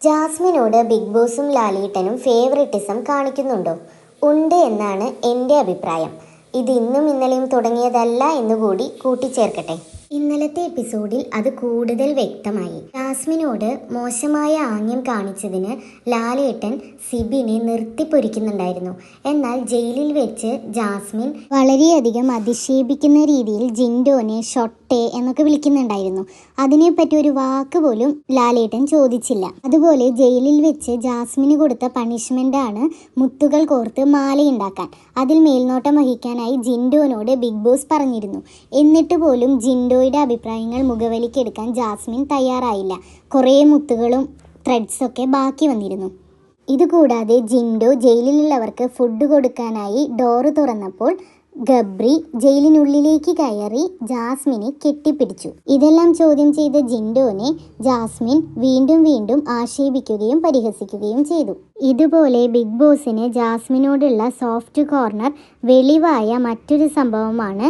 ജാസ്മിനോട് big ബോസും ലാലേട്ടനും favouritism കാണിക്കുന്നുണ്ടോ? ഉണ്ട് എന്നാണ് എൻ്റെ അഭിപ്രായം. ഇത് ഇന്നും ഇന്നലെയും തുടങ്ങിയതല്ല എന്നുകൂടി കൂട്ടിച്ചേർക്കട്ടെ. ഇന്നലത്തെ എപ്പിസോഡിൽ അത് കൂടുതൽ വ്യക്തമായി. ജാസ്മിനോട് മോശമായ ആംഗ്യം കാണിച്ചതിന് ലാലേട്ടൻ സിബിനെ നിർത്തിപ്പൊരിക്കുന്നുണ്ടായിരുന്നു. എന്നാൽ ജയിലിൽ വെച്ച് ജാസ്മിൻ വളരെയധികം അധിക്ഷേപിക്കുന്ന രീതിയിൽ ജിൻഡോനെ ഷൊട്ടെ എന്നൊക്കെ വിളിക്കുന്നുണ്ടായിരുന്നു. അതിനെപ്പറ്റി ഒരു വാക്ക് പോലും ലാലേട്ടൻ ചോദിച്ചില്ല. അതുപോലെ ജയിലിൽ വെച്ച് ജാസ്മിന് കൊടുത്ത പണിഷ്മെൻ്റാണ് മുത്തുകൾ കോർത്ത് മാലയുണ്ടാക്കാൻ. അതിൽ മേൽനോട്ടം വഹിക്കാനായി ജിൻഡോനോട് ബിഗ് ബോസ് പറഞ്ഞിരുന്നു. എന്നിട്ട് പോലും ജിൻഡോയുടെ അഭിപ്രായങ്ങൾ മുഖവിലക്കെടുക്കാൻ ജാസ്മിൻ തയ്യാറായില്ല. കുറേ മുത്തുകളും ത്രെഡ്സൊക്കെ ബാക്കി വന്നിരുന്നു. ഇതുകൂടാതെ ജിൻഡോ ജയിലിലുള്ളവർക്ക് ഫുഡ് കൊടുക്കാനായി ഡോറ് തുറന്നപ്പോൾ ഗബ്രി ജയിലിനുള്ളിലേക്ക് കയറി ജാസ്മിനെ കെട്ടിപ്പിടിച്ചു. ഇതെല്ലാം ചോദ്യം ചെയ്ത ജിൻഡോനെ ജാസ്മിൻ വീണ്ടും വീണ്ടും ആക്ഷേപിക്കുകയും പരിഹസിക്കുകയും ചെയ്തു. ഇതുപോലെ ബിഗ് ബോസിന് ജാസ്മിനോടുള്ള സോഫ്റ്റ് കോർണർ വെളിവായ മറ്റൊരു സംഭവമാണ്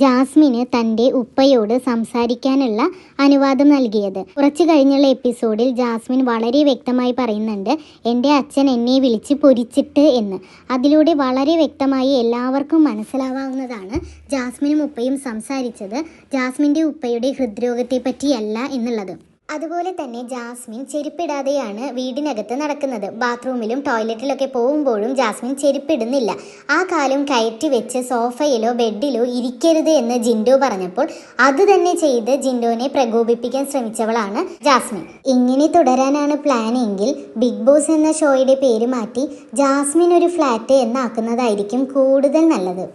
ജാസ്മിന് തൻ്റെ ഉപ്പയോട് സംസാരിക്കാനുള്ള അനുവാദം നൽകിയത്. കുറച്ചു കഴിഞ്ഞുള്ള എപ്പിസോഡിൽ ജാസ്മിൻ വളരെ വ്യക്തമായി പറയുന്നുണ്ട്, എൻ്റെ അച്ഛൻ എന്നെ വിളിച്ച് പൊരിച്ചിട്ട് എന്ന്. അതിലൂടെ വളരെ വ്യക്തമായി എല്ലാവർക്കും മനസ്സിലാവാവുന്നതാണ് ജാസ്മിനും ഉപ്പയും സംസാരിച്ചത് ജാസ്മിൻ്റെ ഉപ്പയുടെ ഹൃദ്രോഗത്തെ പറ്റിയല്ല എന്നുള്ളത്. അതുപോലെ തന്നെ ജാസ്മിൻ ചെരുപ്പിടാതെയാണ് വീടിനകത്ത് നടക്കുന്നത്. ബാത്റൂമിലും ടോയ്ലറ്റിലൊക്കെ പോകുമ്പോഴും ജാസ്മിൻ ചെരുപ്പിടുന്നില്ല. ആ കാലും കയറ്റി വെച്ച് സോഫയിലോ ബെഡിലോ ഇരിക്കരുത് എന്ന് ജിൻഡോ പറഞ്ഞപ്പോൾ അത് തന്നെ ചെയ്ത് ജിൻഡോനെ പ്രകോപിപ്പിക്കാൻ ശ്രമിച്ചവളാണ് ജാസ്മിൻ. ഇങ്ങനെ തുടരാനാണ് പ്ലാൻ എങ്കിൽ ബിഗ് ബോസ് എന്ന ഷോയുടെ പേര് മാറ്റി ജാസ്മിൻ ഒരു ഫ്ലാറ്റ് എന്നാക്കുന്നതായിരിക്കും കൂടുതൽ നല്ലത്.